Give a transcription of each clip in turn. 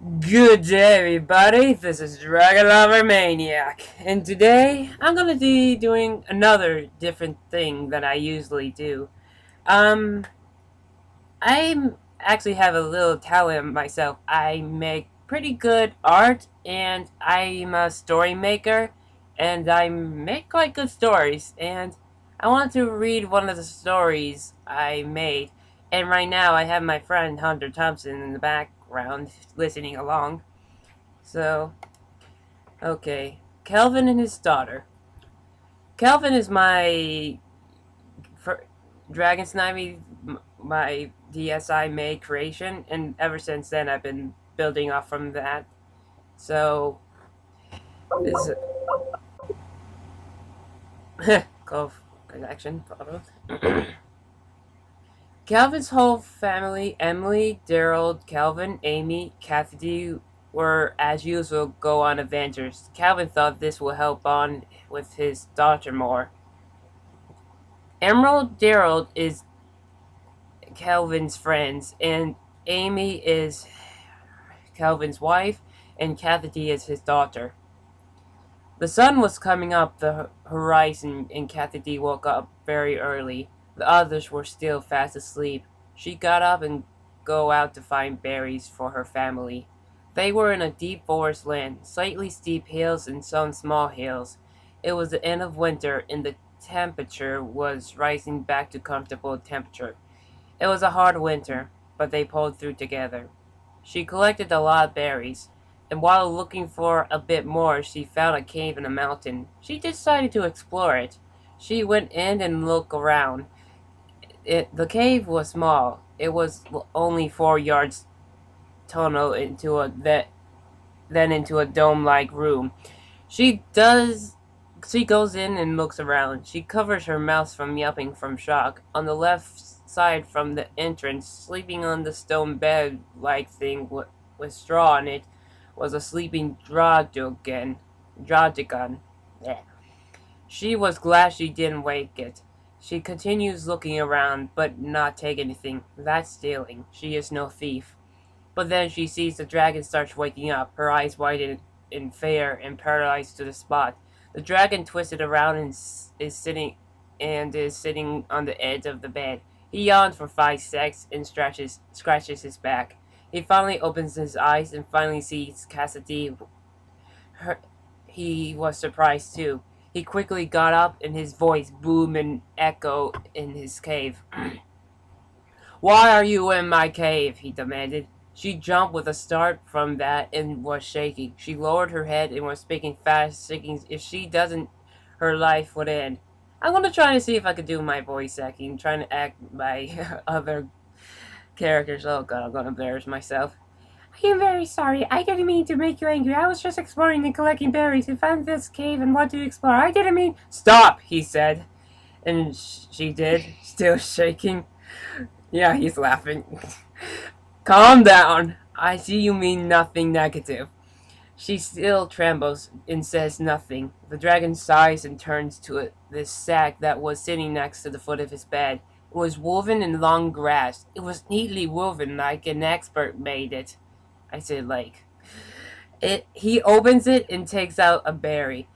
Good day, everybody. This is Dragon Lover Maniac, and today I'm gonna be doing another different thing than I usually do. Um, I actually have a little talent myself. I make pretty good art, and I'm a story maker, and I make quite good stories. And I want to read one of the stories I made. And right now, I have my friend Hunter Thompson in the background listening along. So, okay. Calvin and his daughter. Calvin is my for Dragon Snivy, my DSI made creation, and ever since then I've been building off from that. So, this Cove collection photos. Calvin's whole family, Emily, Daryl, Calvin, Amy, Cathidy, were as usual go on adventures. Calvin thought this would help on with his daughter more. Emerald Daryl is Calvin's friends, and Amy is Calvin's wife, and Cathidy is his daughter. The sun was coming up the horizon, and Cathidy woke up very early. The others were still fast asleep. She got up and go out to find berries for her family. They were in a deep forest land, slightly steep hills and some small hills. It was the end of winter, and the temperature was rising back to comfortable temperature. It was a hard winter, but they pulled through together. She collected a lot of berries, and while looking for a bit more, she found a cave in a mountain. She decided to explore it. She went in and looked around. The cave was small. It was only 4 yards tunnel into then into a dome-like room. She does she goes in and looks around. She covers her mouth from yelping from shock. On the left side from the entrance, sleeping on the stone bed-like thing with straw on it, was a sleeping Draudgon. Yeah. She was glad she didn't wake it. She continues looking around, but not take anything. That's stealing. She is no thief. But then she sees the dragon starts waking up, her eyes widen in fear and paralyzed to the spot. The dragon twisted around and is sitting on the edge of the bed. He yawns for 5 seconds and scratches his back. He finally opens his eyes and finally sees Cassidy. Her, he was surprised too. He quickly got up and his voice boomed and echoed in his cave. "Why are you in my cave?" he demanded. She jumped with a start from that and was shaking. She lowered her head and was speaking fast, thinking if she doesn't, her life would end. I'm gonna try to see if I could do my voice acting, trying to act my other characters. Oh god, I'm gonna embarrass myself. I am very sorry. I didn't mean to make you angry. I was just exploring and collecting berries and found this cave and wanted to explore. I didn't mean. Stop, he said. And she did, still shaking. Yeah, he's laughing. Calm down. I see you mean nothing negative. She still trembles and says nothing. The dragon sighs and turns to this sack that was sitting next to the foot of his bed. It was woven in long grass. It was neatly woven like an expert made it. I said like. He opens it and takes out a berry.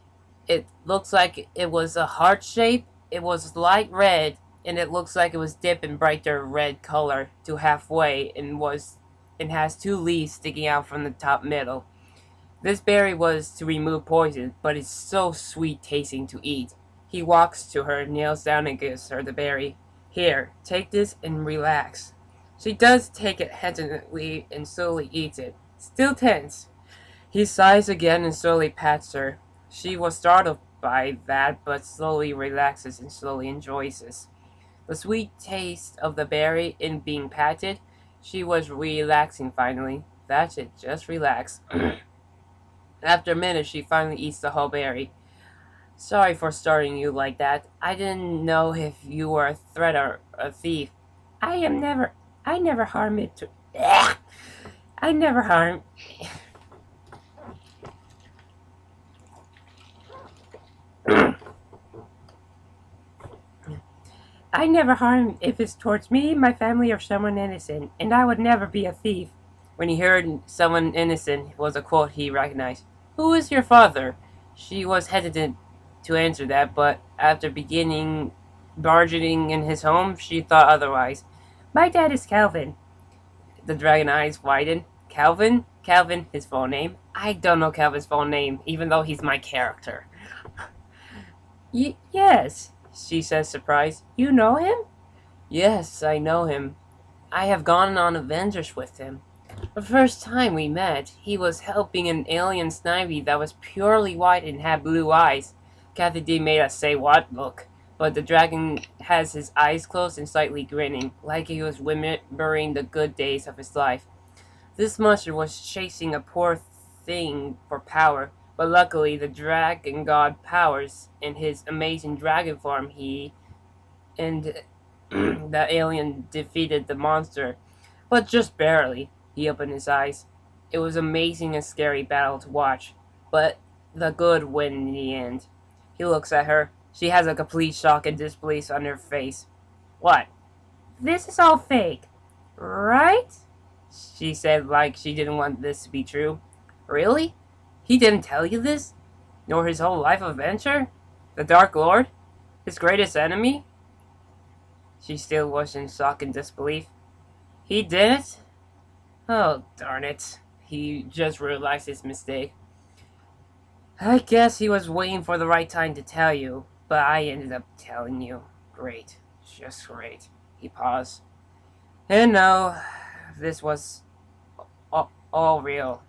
It looks like it was a heart shape. It was light red, and it looks like it was dipped in brighter red color to halfway and has two leaves sticking out from the top middle. This berry was to remove poison, but it's so sweet tasting to eat. He walks to her, kneels down and gives her the berry. Here, take this and relax. She does take it hesitantly and slowly eats it, still tense. He sighs again and slowly pats her. She was startled by that, but slowly relaxes and slowly enjoys this. The sweet taste of the berry in being patted, she was relaxing finally. That's it, just relax. After a minute, she finally eats the whole berry. Sorry for starting you like that. I didn't know if you were a threat or a thief. I never harm it to. I never harm. I never harm if it's towards me, my family, or someone innocent, and I would never be a thief. When he heard someone innocent was a quote he recognized. Who is your father? She was hesitant to answer that, but after beginning bargaining in his home, she thought otherwise. My dad is Calvin. The dragon eyes widened. Calvin? Calvin, his full name? I don't know Calvin's full name, even though he's my character. Yes, she says, surprised. You know him? Yes, I know him. I have gone on adventures with him. The first time we met, he was helping an alien Snivy that was purely white and had blue eyes. Cathidy made us say what look, but the dragon has his eyes closed and slightly grinning, like he was remembering the good days of his life. This monster was chasing a poor thing for power, but luckily the dragon god powers in his amazing dragon form and the alien defeated the monster, but just barely. He opened his eyes. It was amazing and scary battle to watch, but the good win in the end. He looks at her. She has a complete shock and disbelief on her face. What? This is all fake, right? She said like she didn't want this to be true. Really? He didn't tell you this? Nor his whole life adventure? The Dark Lord? His greatest enemy? She still was in shock and disbelief. He didn't? Oh, darn it. He just realized his mistake. I guess he was waiting for the right time to tell you, but I ended up telling you. Great. Just great. He paused. And no, this was all real.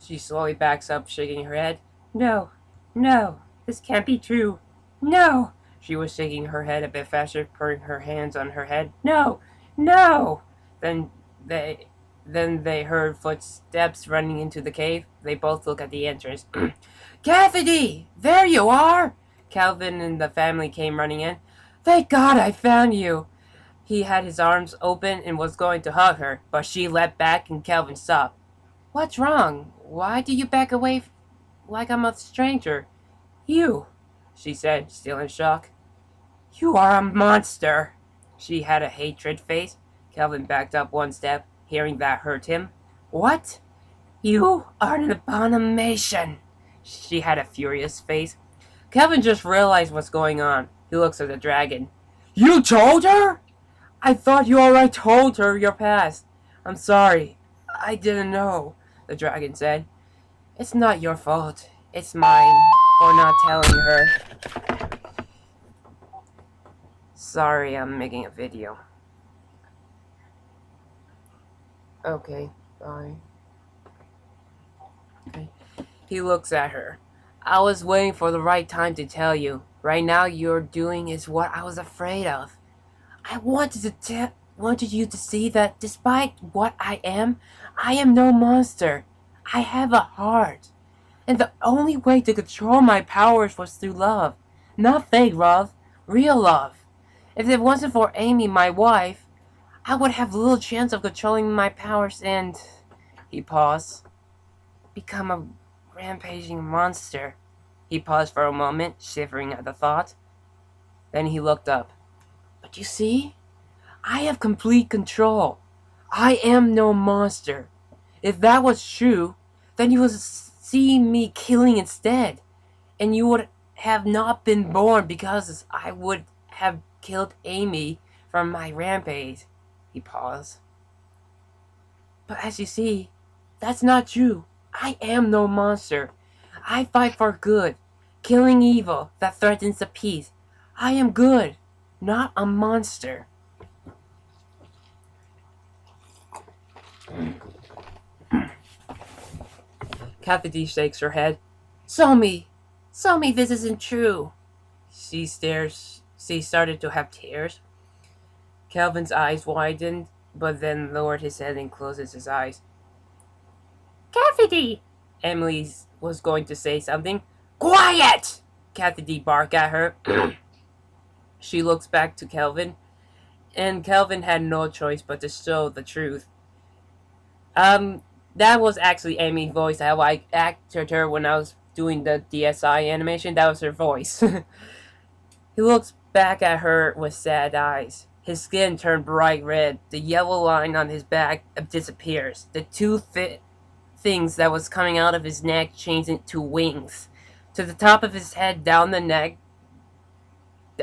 She slowly backs up, shaking her head. No, no, this can't be true. No! She was shaking her head a bit faster, putting her hands on her head. No! No! Then they heard footsteps running into the cave. They both look at the entrance. Cathidy! There you are! Calvin and the family came running in. Thank God I found you! He had his arms open and was going to hug her, but she leapt back and Calvin stopped. What's wrong? Why do you back away like I'm a stranger? You, she said, still in shock. You are a monster! She had a hatred face. Calvin backed up one step. Hearing that hurt him. What? You are an abomination! She had a furious face. Calvin just realized what's going on. He looks at the dragon. You told her? I thought you already told her your past. I'm sorry. I didn't know, the dragon said. It's not your fault. It's mine for not telling her. Sorry, I'm making a video. Okay, bye. Okay. He looks at her. I was waiting for the right time to tell you. Right now you're doing is what I was afraid of. I wanted you to see that despite what I am no monster. I have a heart. And the only way to control my powers was through love. Not fake love, real love. If it wasn't for Amy, my wife, I would have little chance of controlling my powers and... He paused. Become a rampaging monster. He paused for a moment, shivering at the thought. Then he looked up. But you see? I have complete control. I am no monster. If that was true, then you would see me killing instead. And you would have not been born because I would have killed Amy from my rampage. He paused. But as you see, that's not true. I am no monster. I fight for good, killing evil that threatens the peace. I am good, not a monster. Cathidy shakes her head. Somi, this isn't true. She started to have tears. Calvin's eyes widened, but then lowered his head and closes his eyes. Cathidy! Emily was going to say something. Quiet! Cathidy barked at her. She looks back to Calvin, and Calvin had no choice but to show the truth. That was actually Amy's voice. How I acted her when I was doing the DSI animation. That was her voice. He looks back at her with sad eyes. His skin turned bright red. The yellow line on his back disappears. The two things that was coming out of his neck changed into wings. To the top of his head, down the neck,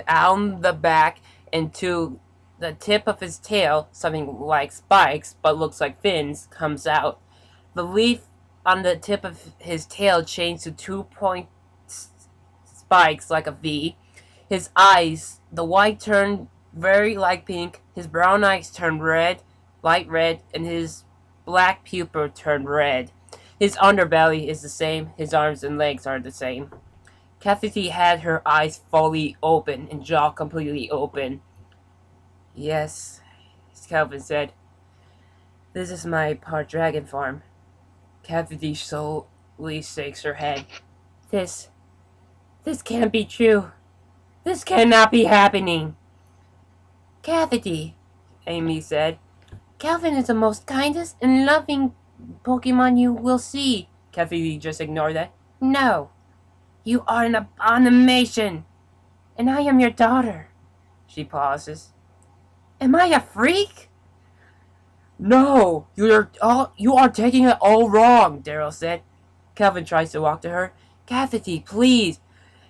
down the back, and to the tip of his tail, something like spikes but looks like fins, comes out. The leaf on the tip of his tail changed to 2-point spikes like a V. His eyes, the white turned very light pink, his brown eyes turned red, light red, and his black pupil turned red. His underbelly is the same, his arms and legs are the same. Cathidy had her eyes fully open and jaw completely open. Yes, Calvin said. This is my part dragon farm. Cathidy slowly shakes her head. This can't be true. This cannot be happening. Cathidy, Amy said. Calvin is the most kindest and loving Pokemon you will see. Cathidy just ignored that. No, you are an abomination, and I am your daughter. She pauses. Am I a freak? No, you are taking it all wrong, Daryl said. Calvin tries to walk to her. Cathidy, please.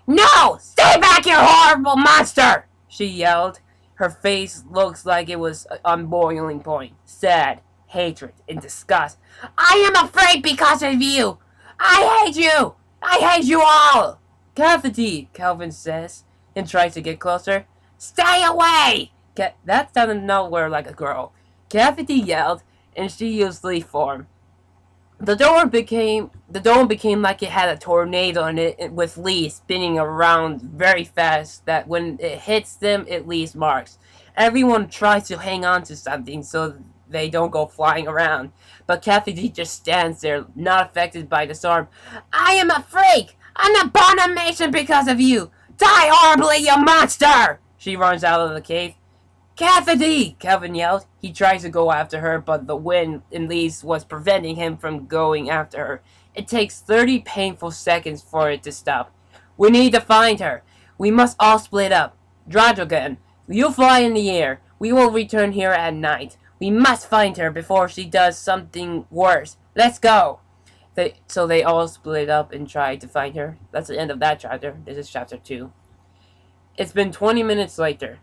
No! Stay back, you horrible monster! She yelled. Her face looks like it was on boiling point. Sad, hatred, and disgust. I am afraid because of you! I hate you! I hate you all! Cathidy, Calvin says, and tries to get closer. Stay away! That sounded nowhere like a girl. Cathidy yelled, and she used leaf form. The dome became like it had a tornado in it with leaves spinning around very fast that when it hits them, it leaves marks. Everyone tries to hang on to something so they don't go flying around. But Cathidy just stands there, not affected by the storm. I am a freak! An abomination because of you! Die horribly, you monster! She runs out of the cave. Cathidy! Calvin yelled. He tries to go after her, but the wind and leaves was preventing him from going after her. It takes 30 painful seconds for it to stop. We need to find her. We must all split up. Dragogan, you fly in the air. We will return here at night. We must find her before she does something worse. Let's go! So they all split up and tried to find her. That's the end of that chapter. This is chapter 2. It's been 20 minutes later,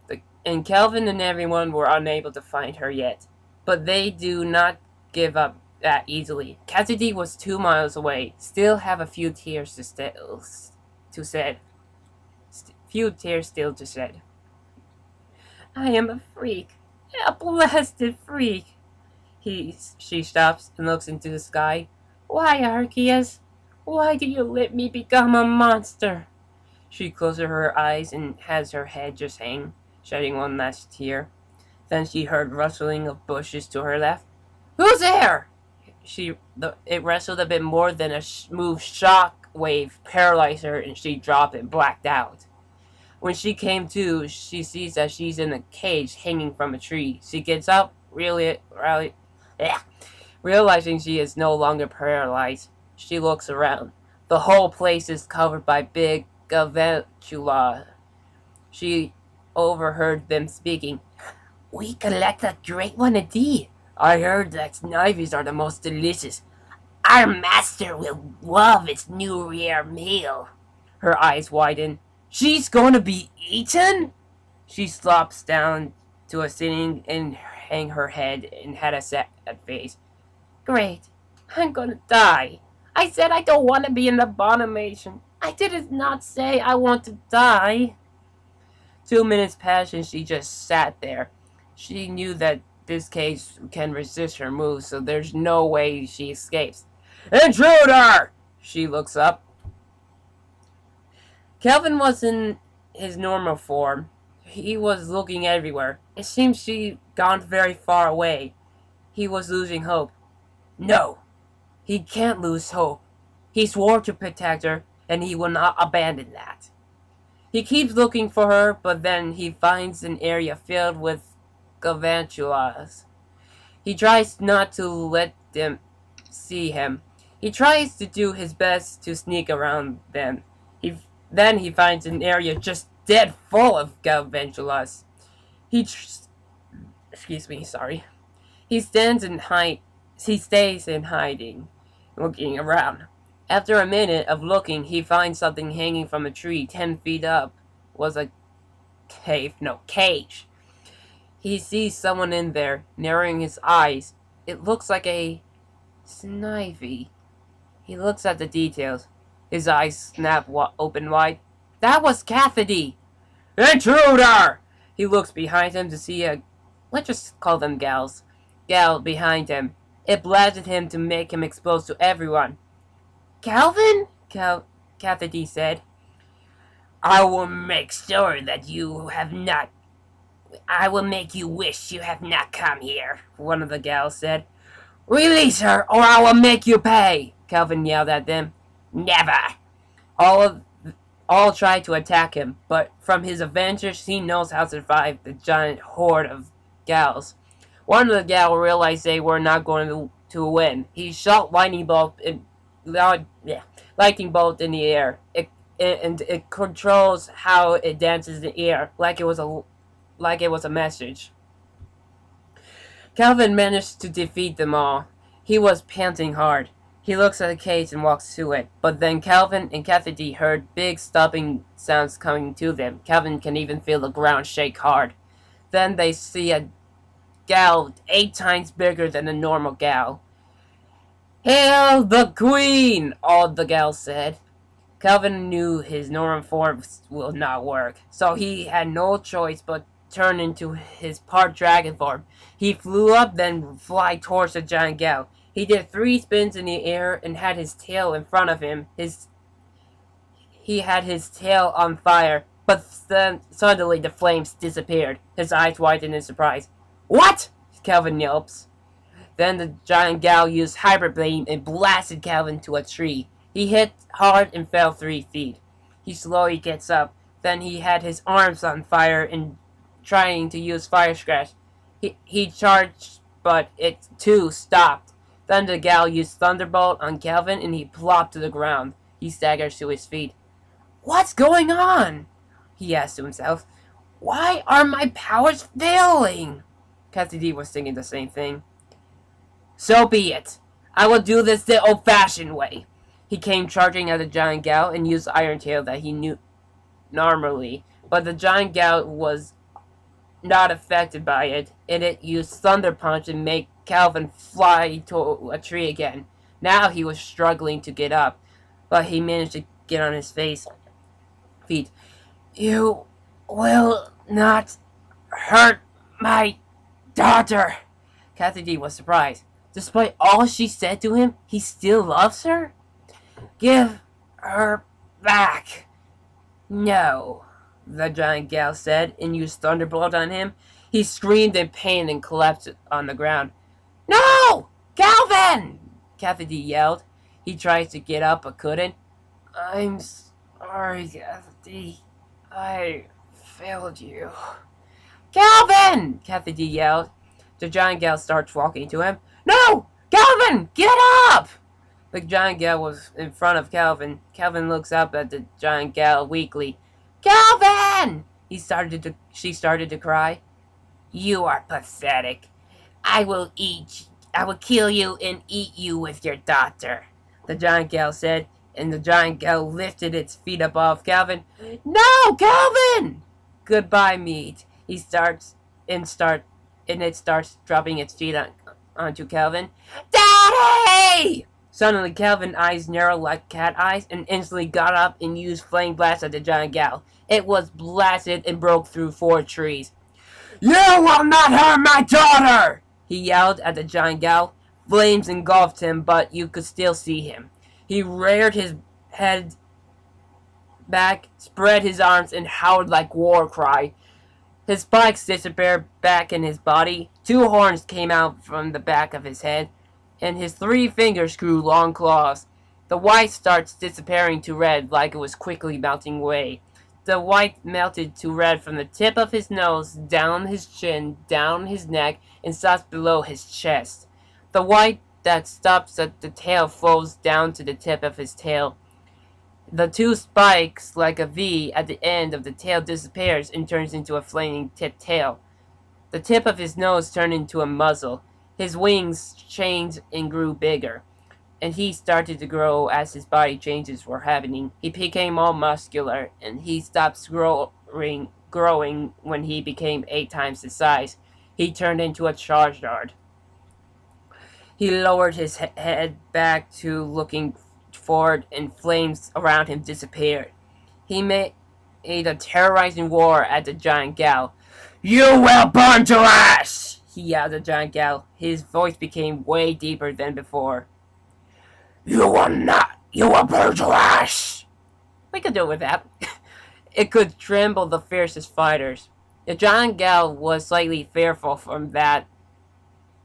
and Calvin and everyone were unable to find her yet. But they do not give up that easily. Cathidy was 2 miles away. Still have a few tears to shed. I am a freak. A blasted freak. She stops and looks into the sky. Why, Arceus? Why do you let me become a monster? She closes her eyes and has her head just hang, shedding one last tear. Then she heard rustling of bushes to her left. Who's there? It rustled a bit more than a smooth shock wave paralyzed her, and she dropped and blacked out. When she came to, she sees that she's in a cage hanging from a tree. She gets up, realizing she is no longer paralyzed. She looks around. The whole place is covered by big Galvantula. She overheard them speaking. We collect a great one indeed. I heard that Snivies are the most delicious. Our master will love its new rare meal. Her eyes widen. She's going to be eaten? She slops down to a sitting and hang her head and had a sad face. Great. I'm gonna die. I said I don't want to be an abomination. I did not say I want to die. 2 minutes passed and she just sat there. She knew that this cage can resist her moves, so there's no way she escapes. Intruder! She looks up. Calvin was in his normal form. He was looking everywhere. It seems she'd gone very far away. He was losing hope. No, he can't lose hope. He swore to protect her, and he will not abandon that. He keeps looking for her, but then he finds an area filled with Galvantulas. He tries not to let them see him. He tries to do his best to sneak around them. Then he finds an area just dead full of Galvantulas. He Excuse me, sorry. He stands in hide. He stays in hiding, looking around. After a minute of looking, he finds something hanging from a tree 10 feet up. Was a cage. He sees someone in there, narrowing his eyes. It looks like a Snivy. He looks at the details. His eyes snap open wide. That was Cathidy! Intruder! He looks behind him to see a, let's just call them gals, gal behind him. It blasted him to make him exposed to everyone. Calvin? Cathidy said. I will make sure that you have not. I will make you wish you have not come here, one of the gals said. Release her, or I will make you pay, Calvin yelled at them. Never! All tried to attack him, but from his adventures he knows how to survive the giant horde of gals. One of the gals realized they were not going to win. He shot lightning bolt in the air. It controls how it dances in the air, like it was a message. Calvin managed to defeat them all. He was panting hard. He looks at the cage and walks to it, but then Calvin and Cathidy heard big stopping sounds coming to them. Calvin can even feel the ground shake hard. Then they see a gal 8 times bigger than a normal gal. Hail the Queen! All the gals said. Calvin knew his normal form will not work, so he had no choice but turn into his part dragon form. He flew up, then fly towards the giant gal. He did 3 spins in the air and had his tail in front of him. He had his tail on fire, but then suddenly the flames disappeared. His eyes widened in surprise. What? Calvin yelps. Then the giant gal used hyper beam and blasted Calvin to a tree. He hit hard and fell 3 feet. He slowly gets up. Then he had his arms on fire and trying to use fire scratch. He charged, but it too stopped. Then the gal used Thunderbolt on Calvin and he plopped to the ground. He staggers to his feet. What's going on? He asked to himself. Why are my powers failing? Cathidy was thinking the same thing. So be it. I will do this the old-fashioned way. He came charging at the giant gal and used Iron Tail that he knew normally, but the giant gal was not affected by it, and it used Thunder Punch and made Calvin fly to a tree again. Now he was struggling to get up, but he managed to get on his feet. You will not hurt my daughter. Cathidy was surprised. Despite all she said to him, he still loves her? Give her back. No, the giant gal said, and used Thunderbolt on him. He screamed in pain and collapsed on the ground. No! Calvin! Cathidy yelled. He tried to get up but couldn't. I'm sorry, Cathidy. I failed you. Calvin! Cathidy yelled. The giant gal starts walking to him. No! Calvin! Get up! The giant gal was in front of Calvin. Calvin looks up at the giant gal weakly. Calvin! She started to cry. You are pathetic. I will kill you and eat you with your daughter, the giant gal said, and the giant gal lifted its feet above Calvin. No, Calvin! Goodbye, meat. It starts dropping its feet onto Calvin. Daddy! Suddenly, Calvin's eyes narrowed like cat eyes and instantly got up and used flame blast at the giant gal. It was blasted and broke through 4 trees. You will not harm my daughter! He yelled at the giant gal. Flames engulfed him, but you could still see him. He reared his head back, spread his arms, and howled like war cry. His spikes disappeared back in his body. 2 horns came out from the back of his head, and his 3 fingers grew long claws. The white starts disappearing to red like it was quickly melting away. The white melted to red from the tip of his nose, down his chin, down his neck, and stops below his chest. The white that stops at the tail flows down to the tip of his tail. The 2 spikes, like a V at the end of the tail, disappears and turns into a flaming tipped tail. The tip of his nose turned into a muzzle. His wings changed and grew bigger, and he started to grow as his body changes were happening. He became all muscular, and he stopped growing when he became 8 times his size. He turned into a Charizard. He lowered his head back to looking forward, and flames around him disappeared. He made a terrorizing roar at the giant gal. "You will burn to ash!" he yelled at the giant gal. His voice became way deeper than before. "You will not! You will burn to ash!" We could do with that. It could tremble the fiercest fighters. The giant gal was slightly fearful from that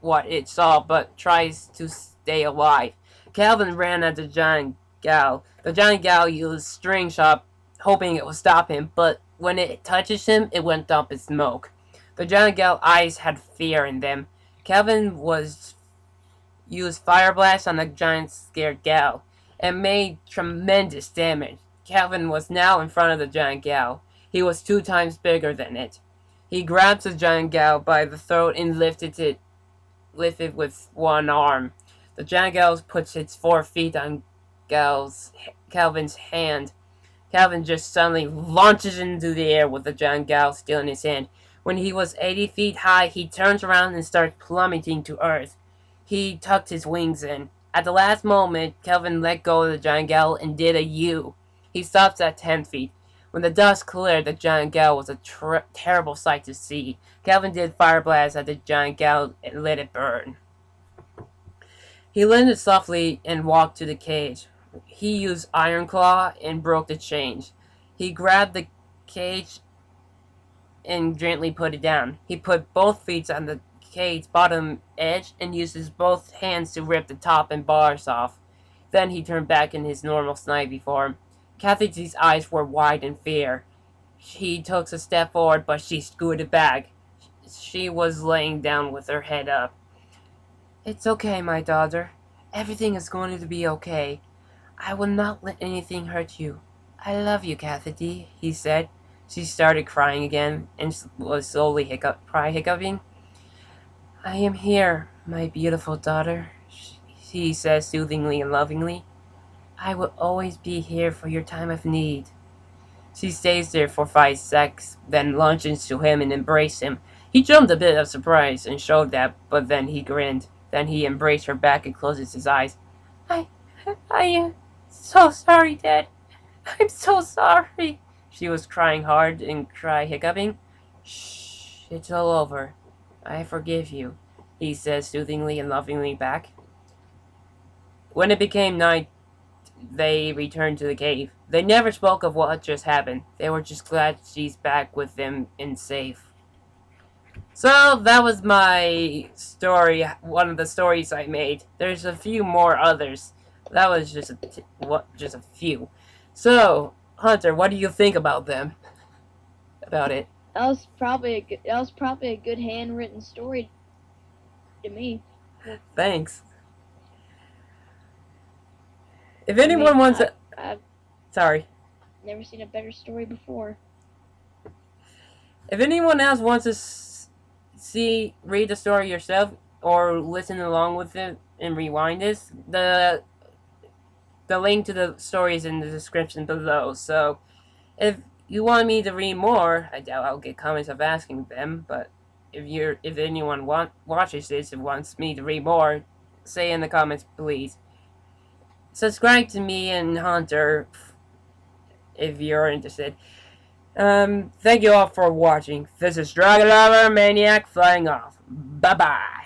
what it saw, but tries to stay alive. Calvin ran at the giant gal. The giant gal used string shot, hoping it would stop him, but when it touches him, it went up in smoke. The giant gal's eyes had fear in them. Calvin used fire blast on the giant scared gal and made tremendous damage. Calvin was now in front of the giant gal. He was 2 times bigger than it. He grabbed the giant gal by the throat and lifted with one arm. The giant gal puts its 4 feet on Calvin's hand. Calvin just suddenly launches into the air with the giant gal still in his hand. When he was 80 feet high, he turns around and starts plummeting to earth. He tucked his wings in. At the last moment, Calvin let go of the giant gal and did a U. He stops at 10 feet. When the dust cleared, the giant gal was a terrible sight to see. Calvin did fire blast at the giant gal and let it burn. He landed softly and walked to the cage. He used Iron Claw and broke the chains. He grabbed the cage and gently put it down. He put both feet on the cage bottom edge and uses both hands to rip the top and bars off. Then he turned back in his normal Snivy form. Cathidy's eyes were wide in fear. He took a step forward, but she scooted back. She was laying down with her head up. "It's okay, my daughter. Everything is going to be okay. I will not let anything hurt you. I love you, Cathidy," he said. She started crying again and was slowly hiccuping. "I am here, my beautiful daughter," he says soothingly and lovingly. "I will always be here for your time of need." She stays there for 5 seconds, then lunges to him and embraced him. He jumped a bit of surprise and showed that, but then he grinned. Then he embraced her back and closes his eyes. I am so sorry, Dad. I'm so sorry." She was crying hard and hiccuping. "Shh, it's all over. I forgive you," he says soothingly and lovingly back. When it became night, they returned to the cave. They never spoke of what just happened. They were just glad she's back with them and safe. So that was my story, one of the stories I made. There's a few more others. That was just a few. So, Hunter, what do you think about them? About it? That was probably a good handwritten story to me. Thanks. If anyone wants to... I've Sorry. never seen a better story before. If anyone else wants to read the story yourself or listen along with it and rewind this, the link to the story is in the description below. So if you want me to read more, I doubt I'll get comments of asking them, but if anyone watches this and wants me to read more, say in the comments, please. Subscribe to me and Hunter if you're interested. Thank you all for watching. This is Dragon Lover Maniac flying off. Bye bye.